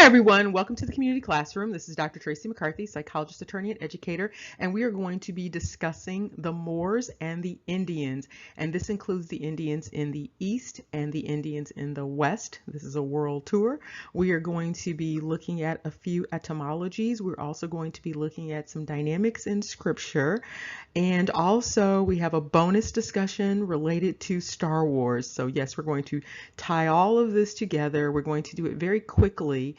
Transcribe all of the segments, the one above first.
everyone, welcome to the community classroom. This is Dr. Tracy McCarthy, psychologist, attorney, and educator, and we are going to be discussing the Moors and the Indians, and this includes the Indians in the East and the Indians in the West. This is a world tour. We are going to be looking at a few etymologies. We're also going to be looking at some dynamics in scripture, and also we have a bonus discussion related to Star Wars. So yes, we're going to tie all of this together. We're going to do it very quickly.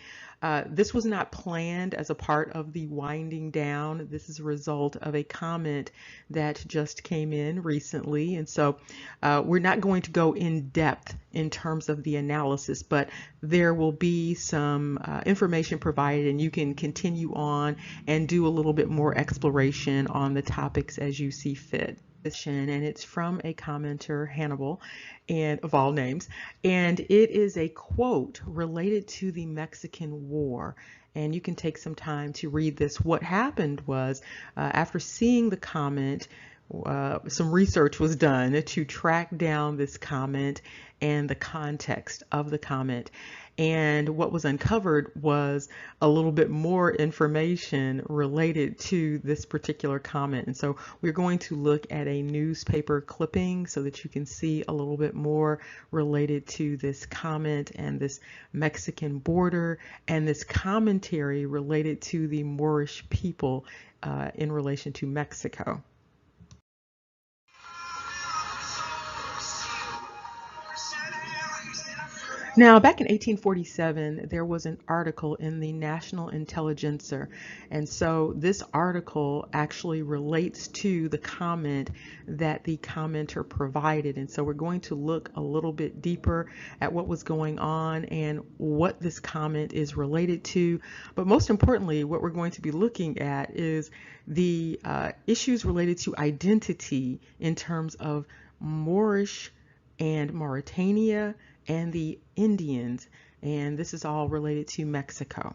This was not planned as a part of the winding down. This is a result of a comment that just came in recently. And so we're not going to go in depth in terms of the analysis, but there will be some information provided, and you can continue on and do a little bit more exploration on the topics as you see fit. And it's from a commenter, Hannibal, and of all names, and it is a quote related to the Mexican War. And you can take some time to read this. What happened was, after seeing the comment, some research was done to track down this comment and the context of the comment. And what was uncovered was a little bit more information related to this particular comment. And so we're going to look at a newspaper clipping so that you can see a little bit more related to this comment and this Mexican border and this commentary related to the Moorish people in relation to Mexico. Now, back in 1847, there was an article in the National Intelligencer, and so this article actually relates to the comment that the commenter provided, and so we're going to look a little bit deeper at what was going on and what this comment is related to, but most importantly, what we're going to be looking at is the issues related to identity in terms of Moorish and Mauritania and the Indians, and this is all related to Mexico.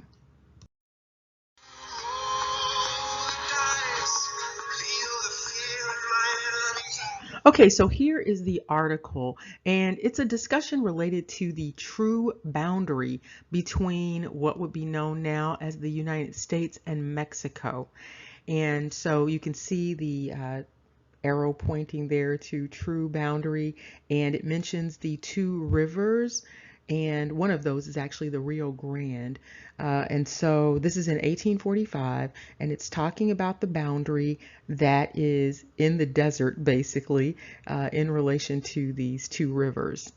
Okay, so here is the article, and it's a discussion related to the true boundary between what would be known now as the United States and Mexico. And so you can see the arrow pointing there to true boundary, and it mentions the two rivers, and one of those is actually the Rio Grande. And so this is in 1845, and it's talking about the boundary that is in the desert, basically, in relation to these two rivers.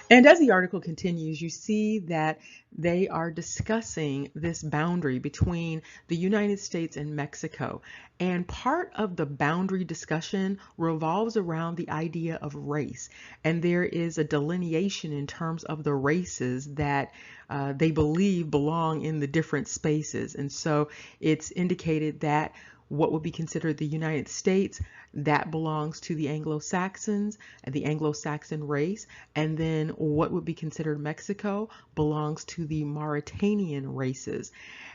And as the article continues, you see that they are discussing this boundary between the United States and Mexico. And part of the boundary discussion revolves around the idea of race. And there is a delineation in terms of the races that they believe belong in the different spaces. And so it's indicated that what would be considered the United States, that belongs to the Anglo-Saxons, the Anglo-Saxon race, and then what would be considered Mexico belongs to the Mauritanian races.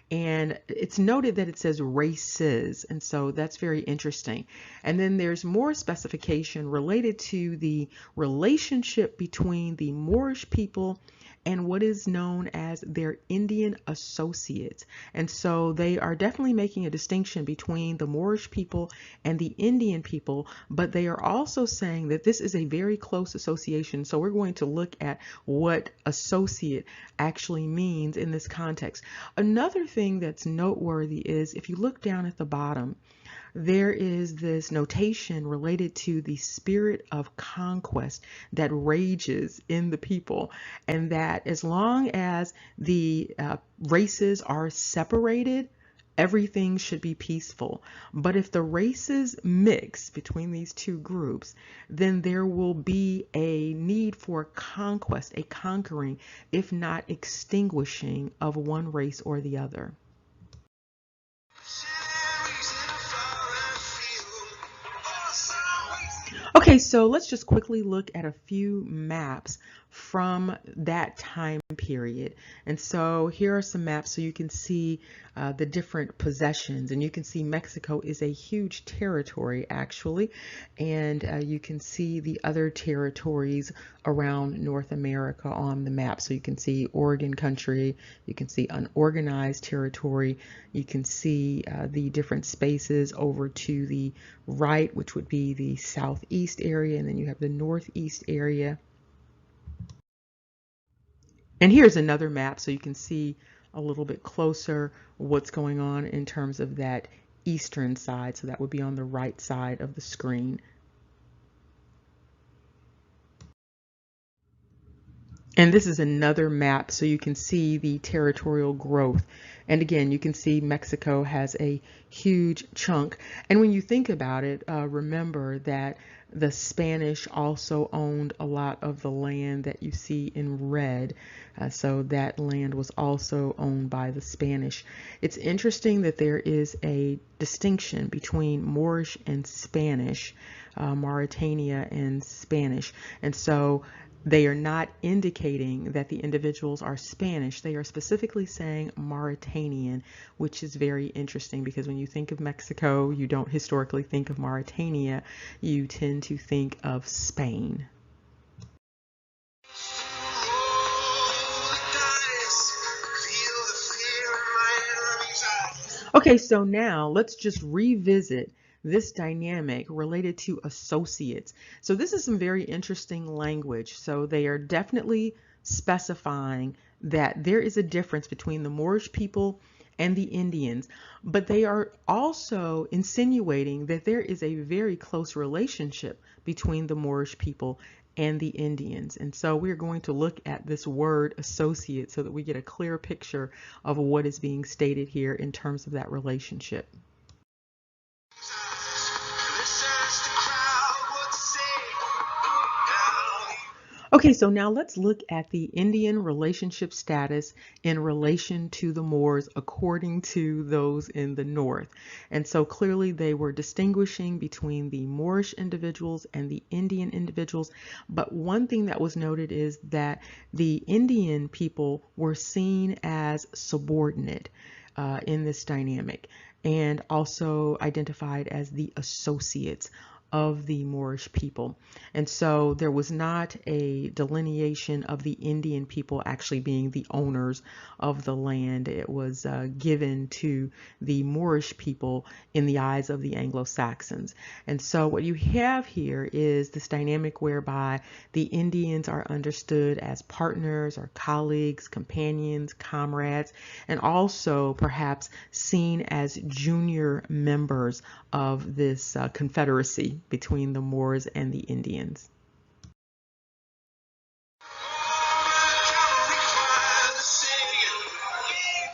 And it's noted that it says races, and so that's very interesting. And then there's more specification related to the relationship between the Moorish people and what is known as their Indian associates. And so they are definitely making a distinction between the Moorish people and the Indian people, but they are also saying that this is a very close association. So we're going to look at what associate actually means in this context. Another thing that's noteworthy is if you look down at the bottom, there is this notation related to the spirit of conquest that rages in the people, and that as long as the races are separated, everything should be peaceful. But if the races mix between these two groups, then there will be a need for conquest, a conquering, if not extinguishing of one race or the other. Okay, Okay, so let's just quickly look at a few maps from that time period. And so here are some maps so you can see the different possessions, and you can see Mexico is a huge territory actually, and you can see the other territories around North America on the map. So you can see Oregon country, you can see unorganized territory, you can see the different spaces over to the right, which would be the southeast area, and then you have the northeast area. And here's another map so you can see a little bit closer what's going on in terms of that eastern side. So that would be on the right side of the screen. And this is another map so you can see the territorial growth. And again, you can see Mexico has a huge chunk. And when you think about it, remember that the Spanish also owned a lot of the land that you see in red. So that land was also owned by the Spanish. It's interesting that there is a distinction between Moorish and Spanish, Mauritania and Spanish. And so they are not indicating that the individuals are Spanish. They are specifically saying Mauritanian, which is very interesting because when you think of Mexico, you don't historically think of Mauritania. You tend to think of Spain. Okay, so now let's just revisit this dynamic related to associates. So this is some very interesting language. So they are definitely specifying that there is a difference between the Moorish people and the Indians, but they are also insinuating that there is a very close relationship between the Moorish people and the Indians. And so we're going to look at this word associate so that we get a clear picture of what is being stated here in terms of that relationship. Okay, so now let's look at the Indian relationship status in relation to the Moors according to those in the north. And so clearly they were distinguishing between the Moorish individuals and the Indian individuals. But one thing that was noted is that the Indian people were seen as subordinate in this dynamic, and also identified as the associates of the Moorish people. And so there was not a delineation of the Indian people actually being the owners of the land. It was given to the Moorish people in the eyes of the Anglo-Saxons. And so what you have here is this dynamic whereby the Indians are understood as partners or colleagues, companions, comrades, and also perhaps seen as junior members of this confederacy between the Moors and the Indians.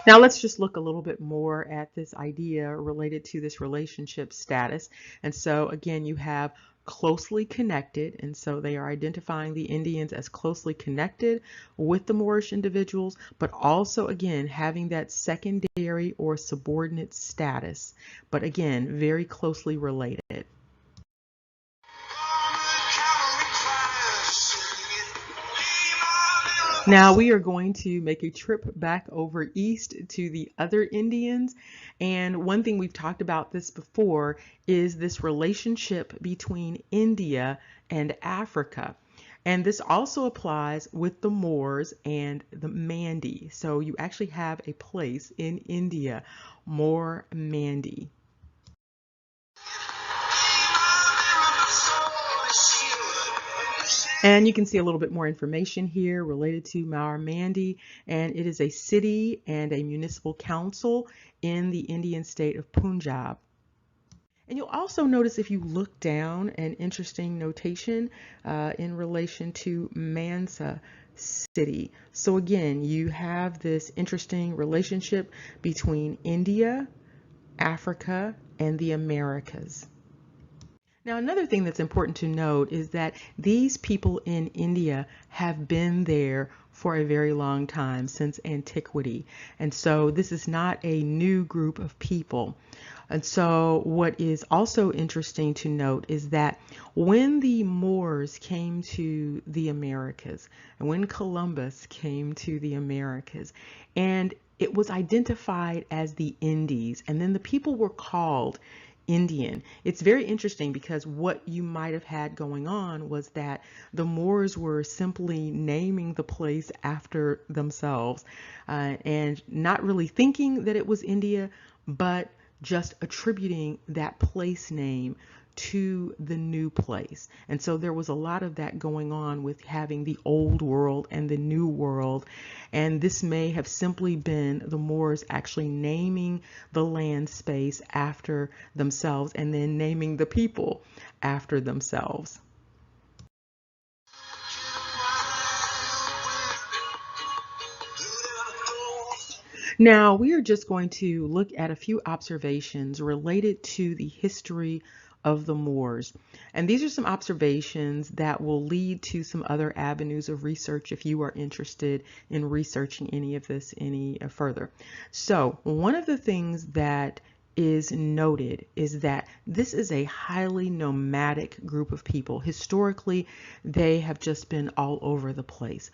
Now let's just look a little bit more at this idea related to this relationship status. And so again, you have closely connected, and so they are identifying the Indians as closely connected with the Moorish individuals, but also again having that secondary or subordinate status, but again very closely related. Now we are going to make a trip back over east to the other Indians. And one thing we've talked about this before is this relationship between India and Africa. And this also applies with the Moors and the Mandi. So you actually have a place in India, Moor Mandi. And you can see a little bit more information here related to Moor Mandi, and it is a city and a municipal council in the Indian state of Punjab. And you'll also notice if you look down an interesting notation in relation to Mansa city. So again, you have this interesting relationship between India, Africa, and the Americas. Now, another thing that's important to note is that these people in India have been there for a very long time, since antiquity. And so this is not a new group of people. And so what is also interesting to note is that when the Moors came to the Americas, and when Columbus came to the Americas, and it was identified as the Indies, and then the people were called Indian. It's very interesting because what you might have had going on was that the Moors were simply naming the place after themselves and not really thinking that it was India, but just attributing that place name to the new place. And so there was a lot of that going on with having the old world and the new world. And this may have simply been the Moors actually naming the land space after themselves and then naming the people after themselves. Now, we are just going to look at a few observations related to the history of the Moors. And these are some observations that will lead to some other avenues of research if you are interested in researching any of this any further. So, one of the things that is noted is that this is a highly nomadic group of people. Historically, they have just been all over the place.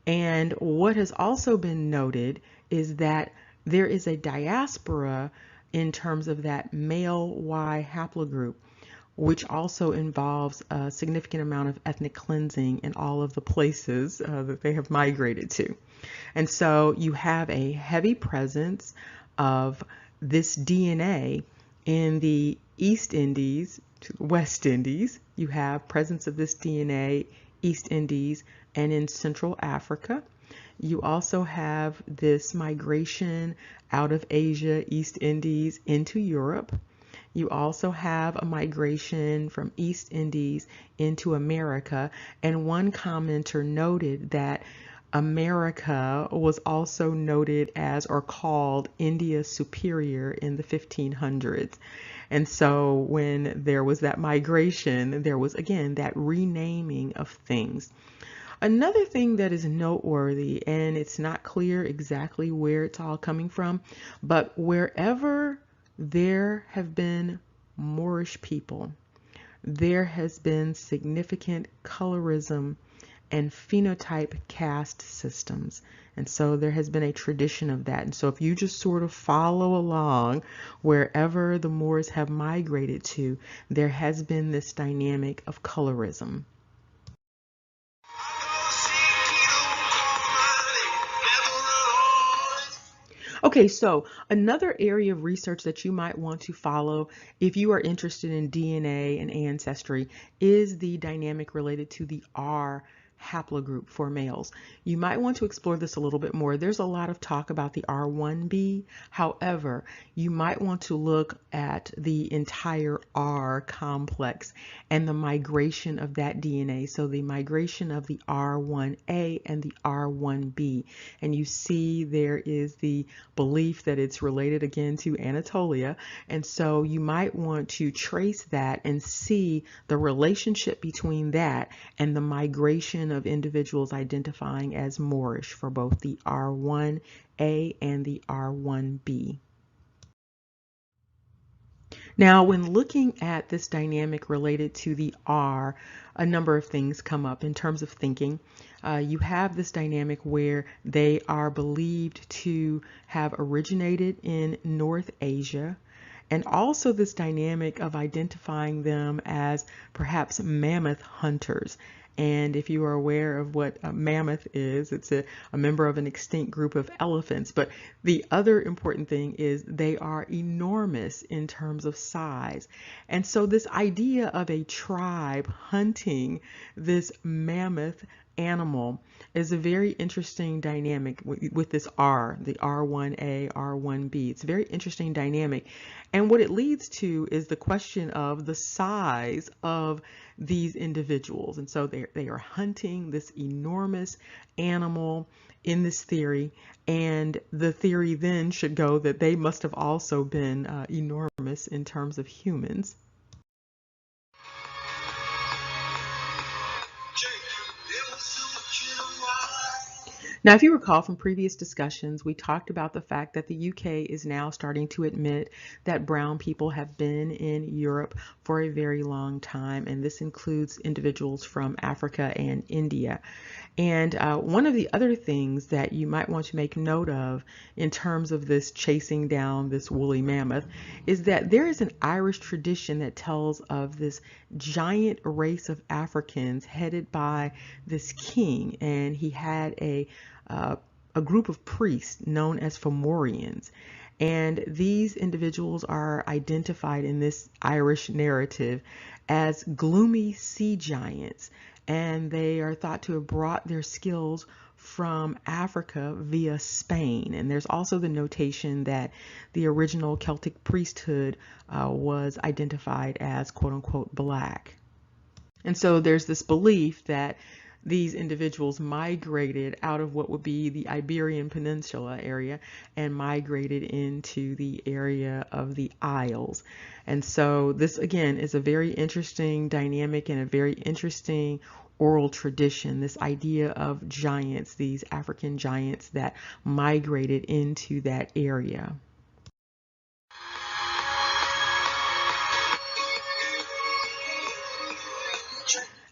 And what has also been noted is that there is a diaspora in terms of that male Y haplogroup, which also involves a significant amount of ethnic cleansing in all of the places that they have migrated to. And so you have a heavy presence of this DNA in the East Indies to the West Indies. You have presence of this DNA East Indies and in Central Africa. You also have this migration out of Asia, East Indies into Europe. You also have a migration from East Indies into America. And one commenter noted that America was also noted as or called India Superior in the 1500s. And so when there was that migration, there was again that renaming of things. Another thing that is noteworthy, and it's not clear exactly where it's all coming from, but wherever there have been Moorish people, there has been significant colorism and phenotype caste systems. And so there has been a tradition of that. And so if you just sort of follow along wherever the Moors have migrated to, there has been this dynamic of colorism. Okay, so another area of research that you might want to follow if you are interested in DNA and ancestry is the dynamic related to the R haplogroup for males. You might want to explore this a little bit more. There's a lot of talk about the R1b. However, you might want to look at the entire R complex and the migration of that DNA. So the migration of the R1a and the R1b. And you see there is the belief that it's related again to Anatolia. And so you might want to trace that and see the relationship between that and the migration of individuals identifying as Moorish for both the R1A and the R1B. Now, when looking at this dynamic related to the R, a number of things come up in terms of thinking. You have this dynamic where they are believed to have originated in North Asia, and also this dynamic of identifying them as perhaps mammoth hunters. And if you are aware of what a mammoth is, it's a member of an extinct group of elephants. But the other important thing is they are enormous in terms of size. And so this idea of a tribe hunting this mammoth animal is a very interesting dynamic with this R, the R1A, R1B. It's a very interesting dynamic. And what it leads to is the question of the size of these individuals. And so they are hunting this enormous animal in this theory. And the theory then should go that they must have also been enormous in terms of humans. Now, if you recall from previous discussions, we talked about the fact that the UK is now starting to admit that brown people have been in Europe for a very long time, and this includes individuals from Africa and India. And one of the other things that you might want to make note of in terms of this chasing down this woolly mammoth is that there is an Irish tradition that tells of this giant race of Africans headed by this king, and he had a group of priests known as Fomorians. And these individuals are identified in this Irish narrative as gloomy sea giants, and they are thought to have brought their skills from Africa via Spain. And there's also the notation that the original Celtic priesthood was identified as quote unquote black. And so there's this belief that these individuals migrated out of what would be the Iberian Peninsula area and migrated into the area of the Isles. And so this again is a very interesting dynamic and a very interesting oral tradition, this idea of giants, these African giants that migrated into that area.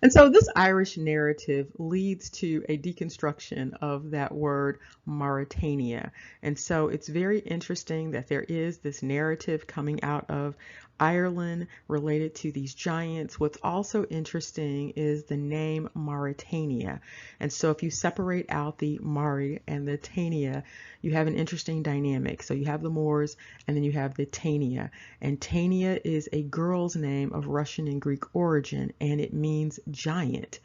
And so this Irish narrative leads to a deconstruction of that word Mauritania. And so it's very interesting that there is this narrative coming out of Ireland related to these giants. What's also interesting is the name Mauritania. And so if you separate out the Mari and the Tania, you have an interesting dynamic. So you have the Moors and then you have the Tania. And Tania is a girl's name of Russian and Greek origin, and it means giant.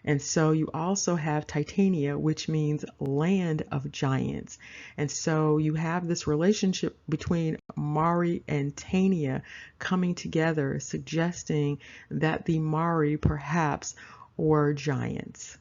And so you also have Titania, which means land of giants. And so you have this relationship between Mari and Tania coming together, suggesting that the Mari perhaps were giants.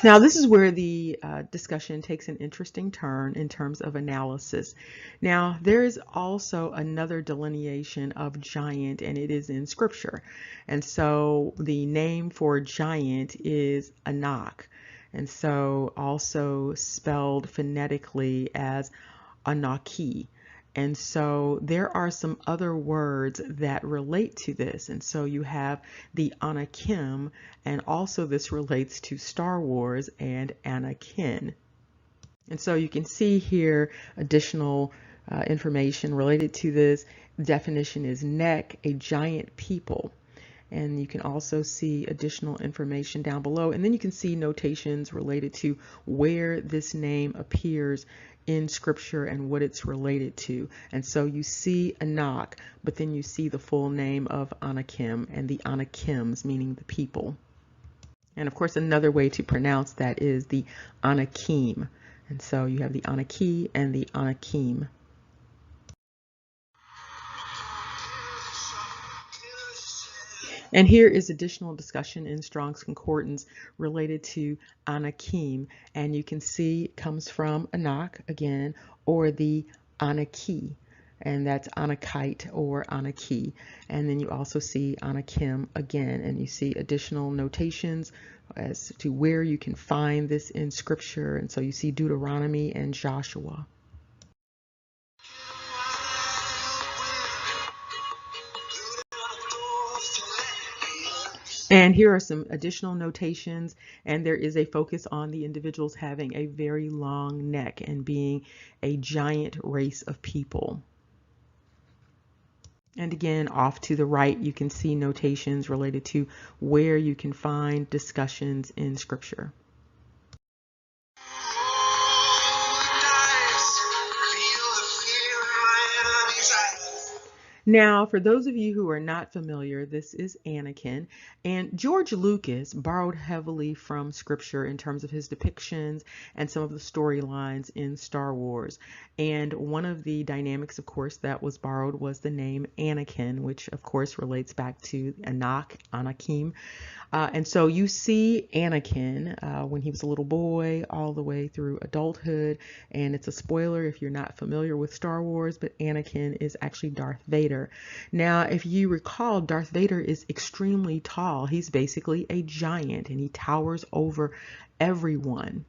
Now, this is where the discussion takes an interesting turn in terms of analysis. Now, there is also another delineation of giant, and it is in Scripture. And so the name for giant is Anak, and so also spelled phonetically as Anaki. And so there are some other words that relate to this. And so you have the Anakim, and also this relates to Star Wars and Anakin. And so you can see here additional information related to this. The definition is neck, a giant people. And you can also see additional information down below. And then you can see notations related to where this name appears in Scripture and what it's related to. And so you see Anak, but then you see the full name of Anakim and the Anakims, meaning the people. And of course, another way to pronounce that is the Anakim. And so you have the Anaki and the Anakim. And here is additional discussion in Strong's Concordance related to Anakim. And you can see it comes from Anak again, or the Anaki. And that's Anakite or Anaki. And then you also see Anakim again. And you see additional notations as to where you can find this in Scripture. And so you see Deuteronomy and Joshua. And here are some additional notations, and there is a focus on the individuals having a very long neck and being a giant race of people. And again, off to the right, you can see notations related to where you can find discussions in Scripture. Now, for those of you who are not familiar, this is Anakin, and George Lucas borrowed heavily from Scripture in terms of his depictions and some of the storylines in Star Wars. And one of the dynamics, of course, that was borrowed was the name Anakin, which of course relates back to Anak, Anakim. And so you see Anakin when he was a little boy all the way through adulthood. And it's a spoiler if you're not familiar with Star Wars, but Anakin is actually Darth Vader. Vader. Now, if you recall, Darth Vader is extremely tall. He's basically a giant and he towers over everyone.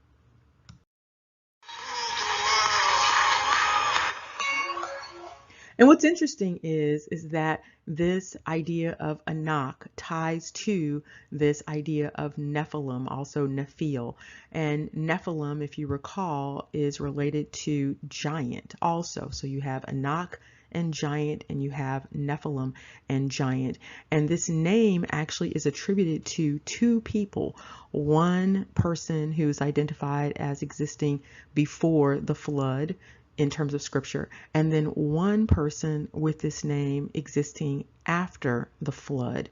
And what's interesting is that this idea of Anak ties to this idea of Nephilim, also Nephil. And Nephilim, if you recall, is related to giant also. So you have Anak and giant, and you have Nephilim and giant. And this name actually is attributed to two people. One person who's identified as existing before the flood in terms of scripture, and then one person with this name existing after the flood.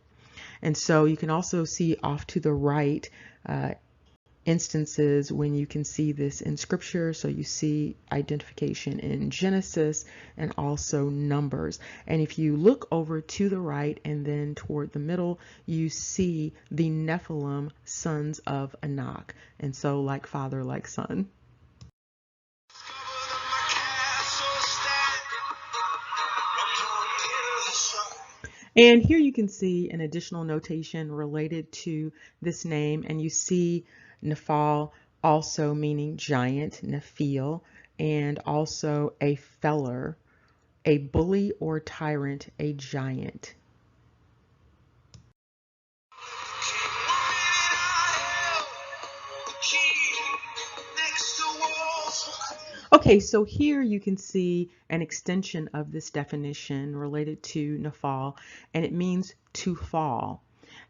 And so you can also see off to the right instances when you can see this in scripture. So you see identification in Genesis and also Numbers. And if you look over to the right and then toward the middle, you see the Nephilim, sons of Anak. And so like father, like son. And here you can see an additional notation related to this name, and you see Nephal also meaning giant, Nephil, and also a feller, a bully or tyrant, a giant. Okay, so here you can see an extension of this definition related to Nephal, and it means to fall.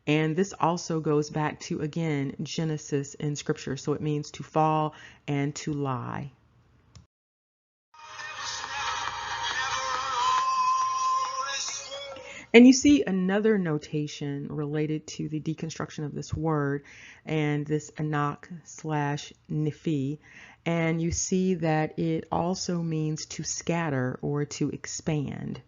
And this also goes back to, again, Genesis in scripture. So it means to fall and to lie. And you see another notation related to the deconstruction of this word and this Anak slash Nephi. And you see that it also means to scatter or to expand.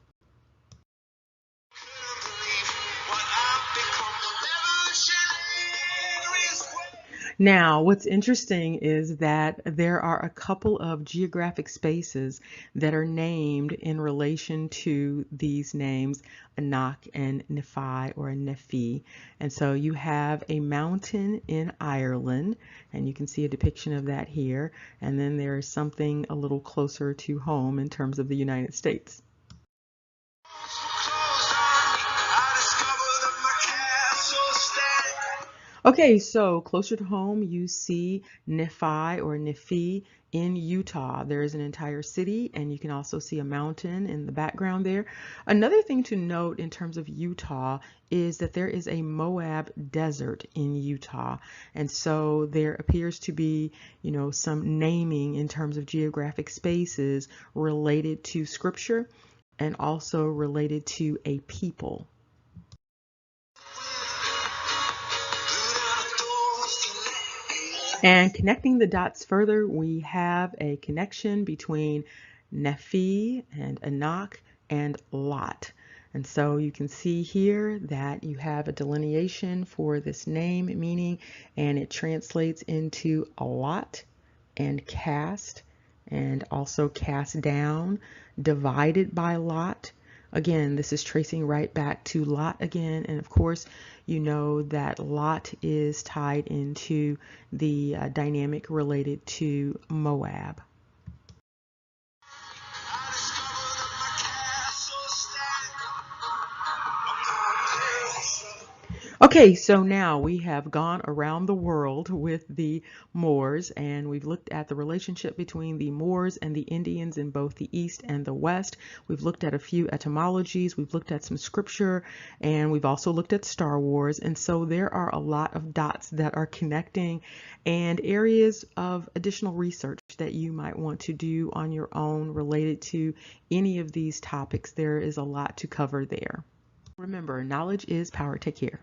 Now, what's interesting is that there are a couple of geographic spaces that are named in relation to these names, Anak and Nephi or Nephi. And so you have a mountain in Ireland, and you can see a depiction of that here. And then there is something a little closer to home in terms of the United States. Okay, so closer to home, you see Nephi or Nephi in Utah. There is an entire city, and you can also see a mountain in the background there. Another thing to note in terms of Utah is that there is a Moab desert in Utah. And so there appears to be, some naming in terms of geographic spaces related to scripture and also related to a people. And connecting the dots further, we have a connection between Nephi and Anak and Lot. And so you can see here that you have a delineation for this name meaning, and it translates into a lot and cast, and also cast down, divided by lot. Again, this is tracing right back to Lot again, and of course you know that Lot is tied into the dynamic related to Moab. Okay, so now we have gone around the world with the Moors, and we've looked at the relationship between the Moors and the Indians in both the East and the West. We've looked at a few etymologies, we've looked at some scripture, and we've also looked at Star Wars. And so there are a lot of dots that are connecting and areas of additional research that you might want to do on your own related to any of these topics. There is a lot to cover there. Remember, knowledge is power. Take care.